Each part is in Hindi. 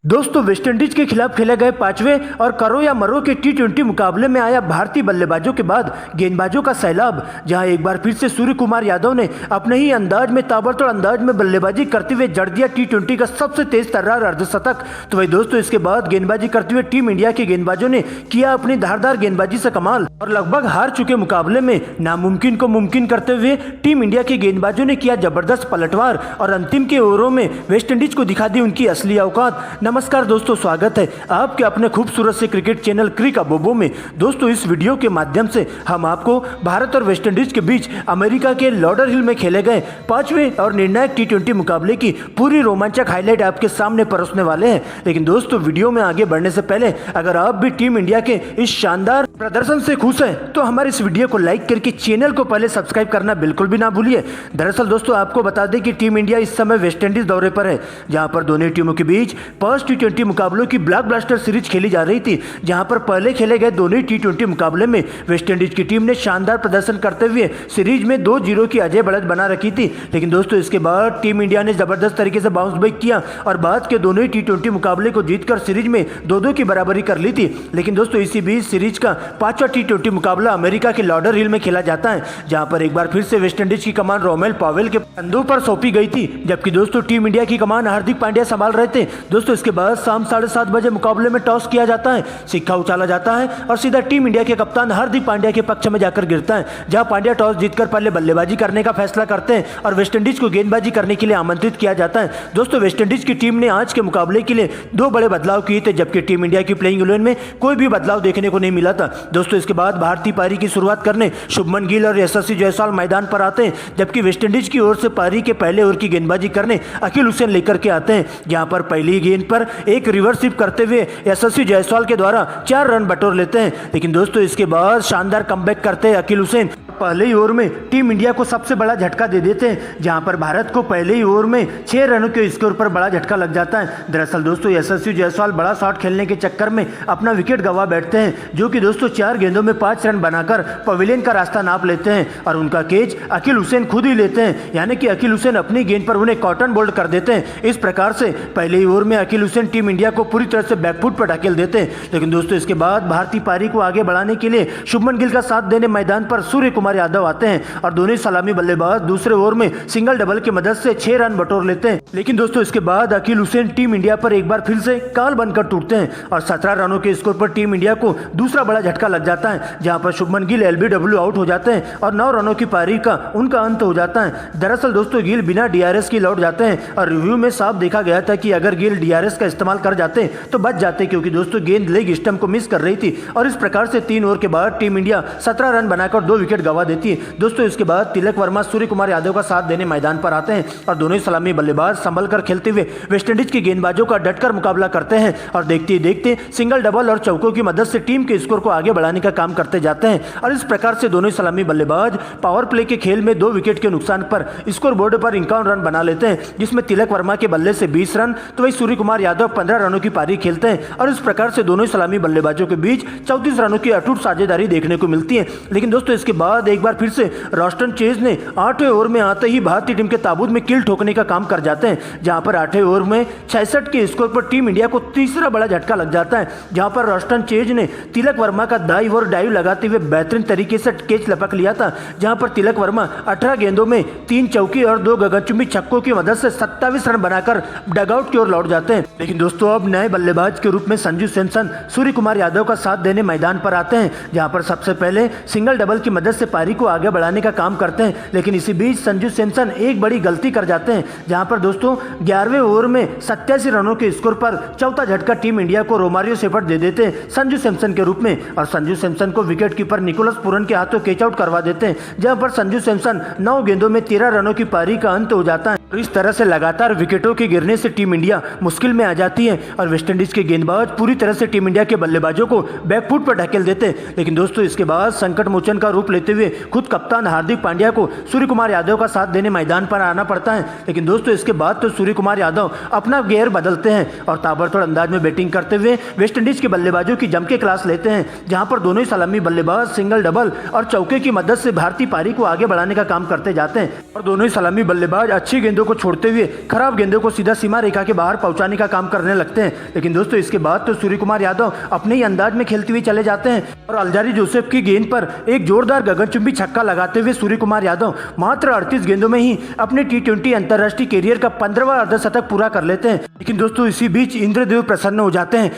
दोस्तों वेस्टइंडीज के खिलाफ खेले गए पांचवें और करो या मरो के टी20 मुकाबले में आया भारतीय बल्लेबाजों के बाद गेंदबाजों का सैलाब, जहां एक बार फिर से सूर्य कुमार यादव ने अपने ही अंदाज में ताबड़तोड़ अंदाज में बल्लेबाजी करते हुए जड़ दिया टी20 का सबसे तेज तर्रार अर्धशतक। तो वही दोस्तों इसके बाद गेंदबाजी करते हुए टीम इंडिया के गेंदबाजों ने किया अपनी धारदार गेंदबाजी से कमाल और लगभग हार चुके मुकाबले में नामुमकिन को मुमकिन करते हुए टीम इंडिया के गेंदबाजों ने किया जबरदस्त पलटवार और अंतिम के ओवरों में वेस्टइंडीज को दिखा दी उनकी असली औकात। नमस्कार दोस्तों, स्वागत है आपके अपने खूबसूरत से क्रिकेट चैनल क्रिक अबोबो में। दोस्तों इस वीडियो के माध्यम से हम आपको भारत और वेस्टइंडीज के बीच अमेरिका के लॉडरहिल में खेले गए पांचवें और निर्णायक टी20 मुकाबले की पूरी रोमांचक हाईलाइट आपके सामने परोसने वाले हैं। लेकिन दोस्तों वीडियो में आगे बढ़ने से पहले अगर आप भी टीम इंडिया के इस शानदार प्रदर्शन से खुश हैं तो हमारे इस वीडियो को लाइक करके चैनल को पहले सब्सक्राइब करना बिल्कुल भी ना भूलिए। दरअसल दोस्तों आपको बता दें कि टीम इंडिया इस समय वेस्टइंडीज दौरे पर है, जहां पर दोनों टीमों के बीच फर्स्ट टी20 मुकाबलों की ब्लॉकबस्टर सीरीज खेली जा रही थी, जहां पर पहले खेले गए दोनों टी20 मुकाबले में वेस्टइंडीज की टीम ने शानदार प्रदर्शन करते हुए सीरीज में 2-0 की अजय बढ़त बना रखी थी। लेकिन दोस्तों इसके बाद टीम इंडिया ने जबरदस्त तरीके से बाउंस बैक किया और बाद के दोनों ही टी20 मुकाबले को जीतकर सीरीज में 2-2 की बराबरी कर ली थी। लेकिन दोस्तों इसी बीच सीरीज का पांचवा टी20 मुकाबला अमेरिका के लॉडरहिल में खेला जाता है, जहां पर एक बार फिर से वेस्टइंडीज की कमान रोमेल पावेल के कंधों पर सौंपी गई थी, जबकि दोस्तों टीम इंडिया की कमान हार्दिक पांड्या संभाल रहे थे। दोस्तों इसके बाद शाम 7:30 बजे मुकाबले में टॉस किया जाता है, सिक्का उछाला जाता है और सीधा टीम इंडिया के कप्तान हार्दिक पांड्या के पक्ष में जाकर गिरता है, जहां पांड्या टॉस जीतकर पहले बल्लेबाजी करने का फैसला करते हैं और वेस्टइंडीज को गेंदबाजी करने के लिए आमंत्रित किया जाता है। दोस्तों वेस्टइंडीज की टीम ने आज के मुकाबले के लिए 2 बड़े बदलाव किए थे, जबकि टीम इंडिया की प्लेइंग 11 में कोई भी बदलाव देखने को नहीं मिला था। दोस्तों इसके बाद भारतीय पारी की शुरुआत करने शुभमन गिल और यशस्वी जायसवाल मैदान पर आते हैं, जबकि वेस्टइंडीज की ओर से पारी के पहले ओवर की गेंदबाजी करने अकील हुसैन लेकर के आते हैं, जहां पर पहली गेंद पर एक रिवर्स स्वीप करते हुए यशस्वी जायसवाल के द्वारा 4 रन बटोर लेते हैं। लेकिन दोस्तों इसके बाद शानदार कमबैक करते हैं अकील हुसैन, पहले ही ओवर में टीम इंडिया को सबसे बड़ा झटका दे देते हैं, जहां पर भारत को पहले ही ओवर में 6 रनों के स्कोर पर बड़ा झटका लग जाता है। दरअसल दोस्तों यशस्वी जायसवाल बड़ा शॉट खेलने के चक्कर में अपना विकेट गंवा बैठते हैं, जो कि दोस्तों 4 गेंदों में 5 रन बनाकर पवेलियन का रास्ता नाप लेते हैं और उनका कैच अकील हुसैन खुद ही लेते हैं, यानी कि अकील हुसैन अपनी गेंद पर उन्हें कॉटन बोल्ड कर देते हैं। इस प्रकार से पहले ही ओवर में अकील हुसैन टीम इंडिया को पूरी तरह से बैकफुट पर ढकेल देते हैं। लेकिन दोस्तों इसके बाद भारतीय पारी को आगे बढ़ाने के लिए शुभमन गिल का साथ देने मैदान पर सूर्य कुमार यादव आते हैं और दोनों सलामी बल्लेबाज दूसरे ओवर में सिंगल डबल की मदद से 6 रन बटोर लेते हैं। लेकिन दोस्तों इसके बाद अकील हुसैन टीम इंडिया पर एक बार फिर से काल बनकर टूटते हैं और 17 रनों के स्कोर पर टीम इंडिया को दूसरा बड़ा झटका लग जाता है, जहां पर शुभमन गिल एलबीडब्ल्यू आउट हो जाते हैं और 9 रनों की पारी का उनका अंत हो जाता है। दरअसल दोस्तों गिल बिना डीआरएस की लौट जाते हैं और रिव्यू में साफ देखा गया था कि अगर गिल डीआरएस का इस्तेमाल कर जाते तो बच जाते, क्योंकि दोस्तों गेंद लेग स्टंप को मिस कर रही थी और इस प्रकार से 3 ओवर के बाद टीम इंडिया 17 रन बनाकर 2 विकेट गंवा देती है। दोस्तों इसके बाद तिलक वर्मा सूर्य कुमार यादव का साथ देने मैदान पर आते हैं और दोनों ही सलामी बल्लेबाज संभल कर खेलते हुए वेस्टइंडीज के गेंदबाजों का डटकर मुकाबला करते हैं और देखते ही देखते सिंगल डबल और चौकों की मदद से टीम के स्कोर को आगे बढ़ाने का काम करते जाते हैं और इस प्रकार से दोनों ही सलामी बल्लेबाज पावर प्ले के खेल में 2 विकेट के नुकसान पर स्कोर बोर्ड पर 51 रन बना लेते हैं, जिसमें तिलक वर्मा के बल्ले से 20 रन तो वही सूर्य कुमार यादव 15 रनों की पारी खेलते हैं और इस प्रकार से दोनों ही सलामी बल्लेबाजों के बीच 34 रनों की अटूट साझेदारी देखने को मिलती है। लेकिन दोस्तों इसके बाद एक बार फिर से रॉस्टन चेज ने 8वें ओवर में आते ही भारतीय टीम के ताबूत में किल ठोकने का काम कर जाते हैं, जहां पर 8वें ओवर में 66 के स्कोर पर टीम इंडिया को तीसरा बड़ा झटका लग जाता है, जहां पर रॉस्टन चेज ने तिलक वर्मा का दाईं ओर डाइव लगाते हुए बेहतरीन तरीके से कैच लपक लिया था, जहां पर तिलक वर्मा 18 गेंदों में 3 चौकी और 2 गगनचुंबी छक्कों की मदद से 27 रन बनाकर डगआउट की ओर लौट जाते हैं। लेकिन दोस्तों अब नए बल्लेबाज के रूप में संजू सैमसन सूर्य कुमार यादव का साथ देने मैदान पर आते हैं, जहां पर सबसे पहले सिंगल डबल की मदद से पारी को आगे बढ़ाने का काम करते हैं। लेकिन इसी बीच संजू सैमसन एक बड़ी गलती कर जाते हैं, जहां पर दोस्तों 11वें ओवर में 87 रनों के स्कोर पर चौथा झटका टीम इंडिया को रोमारियो शेफर्ड दे देते हैं संजू सैमसन के रूप में और संजू सैमसन को विकेट कीपर निकोलस पूरन के हाथों कैच आउट करवा देते हैं, जहां पर संजू सैमसन 9 गेंदों में 13 रनों की पारी का अंत हो जाता है। इस तरह से लगातार विकेटों के गिरने से टीम इंडिया मुश्किल में आ जाती है और वेस्टइंडीज के गेंदबाज पूरी तरह से टीम इंडिया के बल्लेबाजों को बैकफुट पर ढकेल देते हैं। लेकिन दोस्तों इसके बाद संकट मोचन का रूप लेते हुए हुए खुद कप्तान हार्दिक पांड्या को सूर्य कुमार यादव का साथ देने मैदान पर आना पड़ता है। लेकिन दोस्तों इसके बाद तो सूर्य कुमार यादव अपना गियर बदलते हैं और ताबड़तोड़ अंदाज में बैटिंग करते हुए वेस्टइंडीज के बल्लेबाजों की जम के क्लास लेते हैं, जहां पर दोनों ही सलामी बल्लेबाज सिंगल, डबल और चौके की मदद से भारतीय पारी को आगे बढ़ाने का काम करते जाते हैं और दोनों ही सलामी बल्लेबाज अच्छी गेंदों को छोड़ते हुए खराब गेंदों को सीधा सीमा रेखा के बाहर पहुंचाने का काम करने लगते हैं। लेकिन दोस्तों इसके बाद तो सूर्य कुमार यादव अपने ही अंदाज में खेलते हुए चले जाते हैं और अलजारी जोसेफ की गेंद पर एक जोरदार गगनचुंबी छक्का लगाते हुए सूर्य कुमार यादव मात्र 38 गेंदों में ही अपने T20 अंतर्राष्ट्रीय कैरियर का 15वां अर्धशतक पूरा कर लेते हैं। लेकिन दोस्तों इसी बीच इंद्रदेव प्रसन्न हो जाते हैं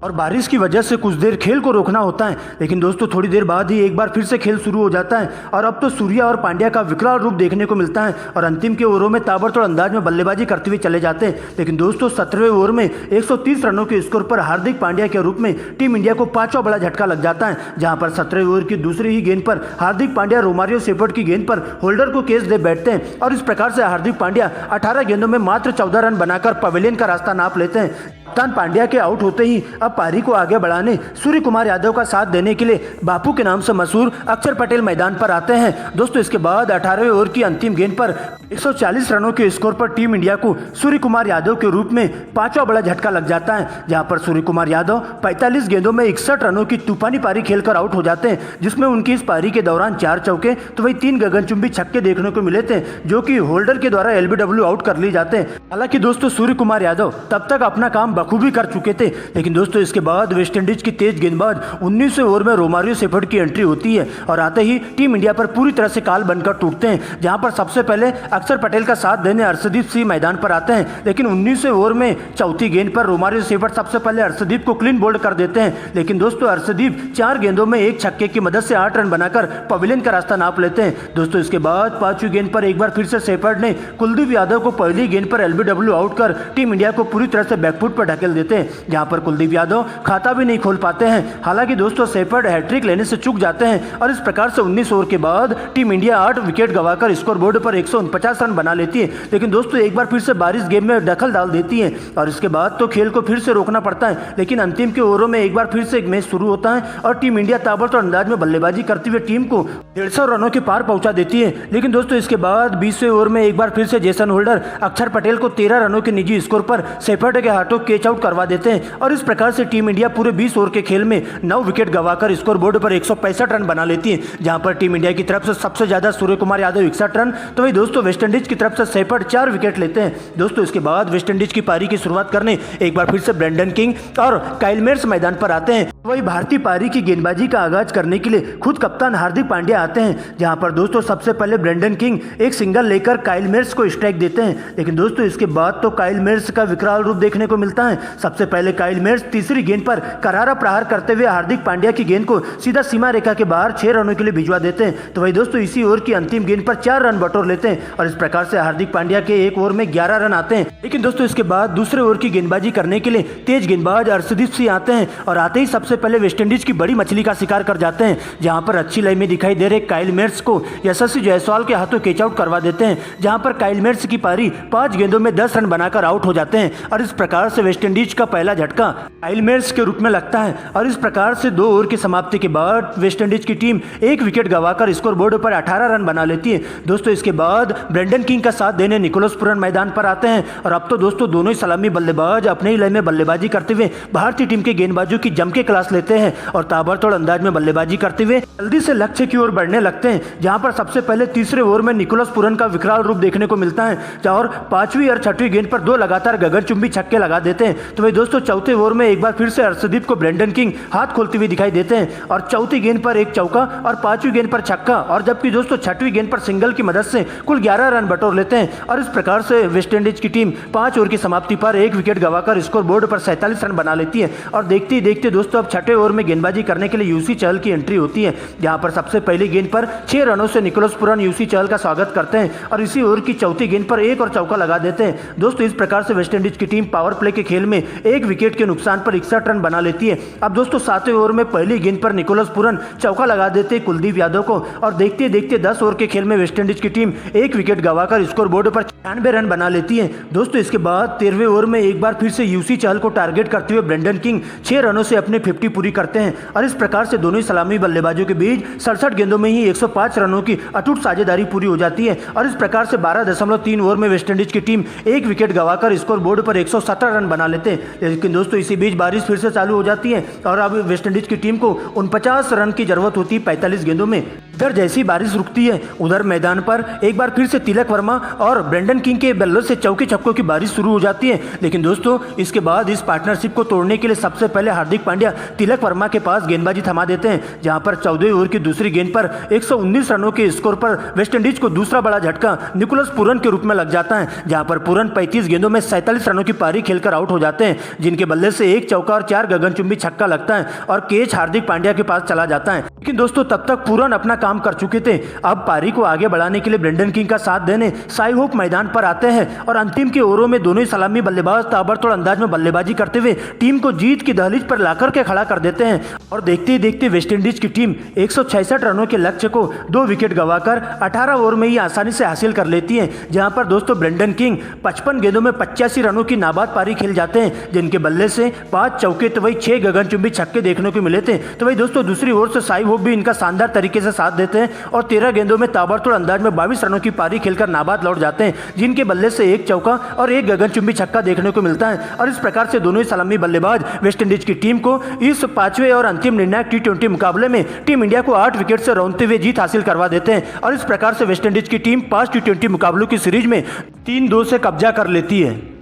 और बारिश की वजह से कुछ देर खेल को रोकना होता है। लेकिन दोस्तों थोड़ी देर बाद ही एक बार फिर से खेल शुरू हो जाता है और अब तो सूर्या और पांड्या का विकराल रूप देखने को मिलता है और अंतिम के ओवरों में ताबड़तोड़ अंदाज में बल्लेबाजी करते हुए चले जाते हैं। लेकिन दोस्तों 17वें ओवर में 130 रनों के स्कोर पर हार्दिक पांड्या के रूप में टीम इंडिया को 5वां बड़ा झटका लग जाता है, जहां पर 17वें ओवर की दूसरी ही गेंद पर हार्दिक पांड्या रोमारियो शेफर्ड की गेंद पर होल्डर को कैच दे बैठते हैं और इस प्रकार से हार्दिक पांड्या 18 गेंदों में मात्र 14 रन बनाकर पवेलियन का रास्ता नाप लेते हैं। कप्तान पांड्या के आउट होते ही अब पारी को आगे बढ़ाने सूर्य कुमार यादव का साथ देने के लिए बापू के नाम से मशहूर अक्षर पटेल मैदान पर आते हैं। दोस्तों इसके बाद 18वें ओवर की अंतिम गेंद पर 140 रनों के स्कोर पर टीम इंडिया को सूर्य कुमार यादव के रूप में 5वां बड़ा झटका लग जाता है, जहां पर सूर्य कुमार यादव 45 गेंदों में 61 रनों की तूफानी पारी खेलकर आउट हो जाते हैं, जिसमें उनकी इस पारी के दौरान 4 चौके तो वही 3 गगनचुंबी छक्के देखने को मिले थे, जो कि होल्डर के द्वारा LBW आउट कर लिए जाते हैं। हालांकि दोस्तों सूर्य कुमार यादव तब तक अपना काम बखूबी कर चुके थे। लेकिन दोस्तों इसके बाद वेस्टइंडीज की तेज गेंदबाज 19वें ओवर में रोमारियो शेफर्ड की एंट्री होती है और आते ही टीम इंडिया पर पूरी तरह से काल बनकर टूटते हैं, जहां पर सबसे पहले अक्षर पटेल का साथ देने अर्शदीप सिंह मैदान पर आते हैं। लेकिन 19वें ओवर में चौथी गेंद पर रोमारियो शेफर्ड सबसे पहले अर्शदीप को क्लीन बोल्ड कर देते हैं। लेकिन दोस्तों अर्शदीप 4 गेंदों में एक छक्के की मदद से 8 रन बनाकर पवेलियन का रास्ता नाप लेते हैं। दोस्तों इसके बाद 5वीं गेंद पर एक बार फिर से शेफर्ड ने कुलदीप यादव को पहली गेंद पर LBW आउट कर टीम इंडिया को पूरी तरह से बैकफुट पर ढकेल देते हैं, जहां पर कुलदीप यादव खाता भी नहीं खोल पाते हैं। हालांकि दोस्तों शेफर्ड हैट्रिक लेने से चूक जाते हैं और इस प्रकार से 19 ओवर के बाद टीम इंडिया 8 विकेट गंवाकर स्कोर बोर्ड पर 149 रन बना लेती है। लेकिन दोस्तों एक बार फिर से बारिश गेम में दखल डाल देती है और इसके बाद तो खेल को फिर से रोकना पड़ता है। लेकिन अंतिम के ओवरों में एक बार फिर से एक मैच शुरू होता है और टीम इंडिया ताबड़तोड़ अंदाज में बल्लेबाजी करती हुई टीम को 150 रनों के पार पहुंचा देती है। लेकिन दोस्तों इसके बाद 20वें ओवर में एक बार फिर से जेसन होल्डर अक्षर पटेल को 13 रनों के निजी स्कोर पर शेफर्ड के हाथों कैच आउट करवा देते हैं और इस प्रकार से टीम इंडिया पूरे 20 ओवर के खेल में 9 विकेट गंवाकर स्कोर बोर्ड पर 165 रन बना लेती है, जहां पर टीम इंडिया की तरफ से सबसे ज्यादा सूर्य कुमार यादव 61 रन तो वही दोस्तों वेस्टइंडीज की तरफ से शेफर्ड 4 विकेट लेते हैं। दोस्तों इसके बाद वेस्टइंडीज की पारी की शुरुआत करने एक बार फिर से ब्रेंडन किंग और काइल मेयर्स मैदान पर आते हैं। वही भारतीय पारी की गेंदबाजी का आगाज करने के लिए खुद कप्तान हार्दिक पांड्या आते हैं, जहां पर दोस्तों सबसे पहले ब्रेंडन किंग एक सिंगल लेकर काइल मेयर्स को स्ट्राइक देते हैं। लेकिन दोस्तों इसके बाद तो काइल मेयर्स का विकराल रूप देखने को मिलता है। सबसे पहले काइल मेयर्स तीसरी गेंद पर करारा प्रहार करते हुए हार्दिक पांड्या की गेंद को सीधा सीमा रेखा के बाहर 6 रनों के लिए भिजवा देते हैं। तो वही दोस्तों इसी ओवर की अंतिम गेंद पर 4 रन बटोर लेते हैं और इस प्रकार से हार्दिक पांड्या के एक ओवर में 11 रन आते हैं। लेकिन दोस्तों इसके बाद दूसरे ओवर की गेंदबाजी करने के लिए तेज गेंदबाज अर्शदीप सिंह आते हैं और आते ही सबसे पहले वेस्टइंडीज की बड़ी मछली का शिकार कर जाते हैं, जहां पर अच्छी लय में दिखाई दे रहे काइल मेयर्स को यशस्वी जायसवाल के हाथों कैच आउट करवा देते हैं, जहां पर काइल मेयर्स की पारी 5 गेंदों में 10 रन बनाकर आउट हो जाते हैं और इस प्रकार से वेस्टइंडीज का पहला झटका काइल मेयर्स के रूप में लगता है। और इस प्रकार से 2 ओवर की समाप्ति के बाद वेस्टइंडीज की टीम 1 विकेट गंवाकर स्कोर बोर्ड पर 18 रन बना लेती है। दोस्तों इसके बाद ब्रेंडन किंग का साथ देने निकोलस पुरन मैदान पर आते हैं और अब तो दोस्तों दोनों ही सलामी बल्लेबाज अपने ही लय में बल्लेबाजी करते हुए भारतीय टीम के गेंदबाजों की जम के क्लास लेते हैं और ताबड़तोड़ अंदाज में बल्लेबाजी करते हुए जल्दी से लक्ष्य की ओर बढ़ने लगते हैं, जहां पर सबसे पहले तीसरे ओवर में निकोलस पुरन का विकराल रूप देखने को मिलता है और 5वीं और 6वीं गेंद पर 2 लगातार गगनचुंबी छक्के लगा देते हैं। तो वही दोस्तों चौथे ओवर में एक बार फिर से अर्शदीप को ब्रेंडन किंग हाथ खोलते हुए दिखाई देते हैं और चौथी गेंद पर एक चौका और 5वीं गेंद पर छक्का और जबकि दोस्तों 6वीं गेंद पर सिंगल की मदद से कुल 11 रन बटोर लेते हैं और इस प्रकार से वेस्टइंडीज की टीम 5 ओवर की समाप्ति पर 1 विकेट गंवाकर स्कोर बोर्ड पर 47 रन बना लेती है। और देखते ही देखते दोस्तों अब 6ठे ओवर में गेंदबाजी करने के लिए यूसी चहल की एंट्री होती है, जहां पर सबसे पहली गेंद पर 6 रनों से निकोलस पुरन यूसी चहल का स्वागत करते हैं और इसी ओवर की चौथी गेंद पर एक और चौका लगा देते हैं। दोस्तों इस प्रकार से वेस्टइंडीज की टीम पावर प्ले के खेल में 1 विकेट के नुकसान पर 61 रन बना लेती है। अब दोस्तों 7वें ओवर में पहली गेंद पर निकोलस पुरन चौका लगा देते कुलदीप यादव को और देखते देखते 10 ओवर के खेल में वेस्टइंडीज की टीम 1 विकेट गंवाकर स्कोर बोर्ड पर 96 रन बना लेती है। दोस्तों इसके बाद 13वें ओवर में एक बार फिर से यूसी चहल को टारगेट करते हुए ब्रेंडन किंग 6 रनों से अपने 50 पूरी करते हैं और इस प्रकार से दोनों ही सलामी बल्लेबाजों के बीच 67 गेंदों में ही 105 रनों की अटूट साझेदारी पूरी हो जाती है और इस प्रकार से 12.3 ओवर में वेस्टइंडीज की टीम एक विकेट गंवाकर स्कोर बोर्ड पर 117 रन बना लेते हैं। लेकिन दोस्तों इसी बीच बारिश फिर से चालू हो जाती है और अब वेस्टइंडीज की टीम को 49 रन की जरूरत होती है 45 गेंदों में। इधर जैसी बारिश रुकती है उधर मैदान पर एक बार फिर से तिलक वर्मा और ब्रेंडन किंग के बल्लों से चौके छक्कों की बारिश शुरू हो जाती है। लेकिन दोस्तों इसके बाद इस पार्टनरशिप को तोड़ने के लिए सबसे पहले हार्दिक पांड्या तिलक वर्मा के पास गेंदबाजी थमा देते हैं, जहां पर 14वें ओवर की दूसरी गेंद पर 119 रनों के स्कोर पर वेस्टइंडीज को दूसरा बड़ा झटका निकोलस पूरन के रूप में लग जाता है, जहां पर पूरन 35 गेंदों में 47 रनों की पारी खेलकर आउट हो जाते हैं, जिनके बल्ले से एक चौका और 4 गगनचुंबी छक्का लगता है और कैच हार्दिक पांड्या के पास चला जाता है। लेकिन दोस्तों तब तक पूरन अपना काम कर चुके थे। अब पारी को आगे बढ़ाने के लिए ब्रेंडन किंग का साथ देने साई होप मैदान पर आते हैं और अंतिम के ओवरों में दोनों ही सलामी बल्लेबाज ताबड़तोड़ अंदाज में बल्लेबाजी करते हुए टीम को जीत की दहलीज पर लाकर के खड़ा कर देते हैं और देखते ही देखते वेस्टइंडीज की टीम 166 रनों के लक्ष्य को 2 विकेट गंवाकर 18 ओवर में ही आसानी से हासिल कर लेती है, जहां पर दोस्तों ब्रेंडन किंग 55 गेंदों में 85 रनों की नाबाद पारी खेल जाते हैं, जिनके बल्ले से 5 चौके तो वही 6 गगनचुंबी छक्के देखने को मिले थे। तो वही दोस्तों दूसरी ओर से साई होप भी इनका शानदार तरीके से साथ देते हैं और 13 गेंदों में ताबड़तोड़ अंदाज में 22 रनों की पारी खेलकर नाबाद लौट जाते हैं, जिनके बल्ले से एक चौका और एक गगनचुंबी छक्का देखने को मिलता है और इस प्रकार से दोनों ही सलामी बल्लेबाज वेस्टइंडीज की टीम को इस 5वें और अंतिम निर्णायक T20 मुकाबले में टीम इंडिया को 8 विकेट से रौंदते हुए जीत हासिल करवा देते हैं और इस प्रकार से वेस्टइंडीज की टीम 5 T20 मुकाबलों की सीरीज में 3-2 से कब्जा कर लेती है।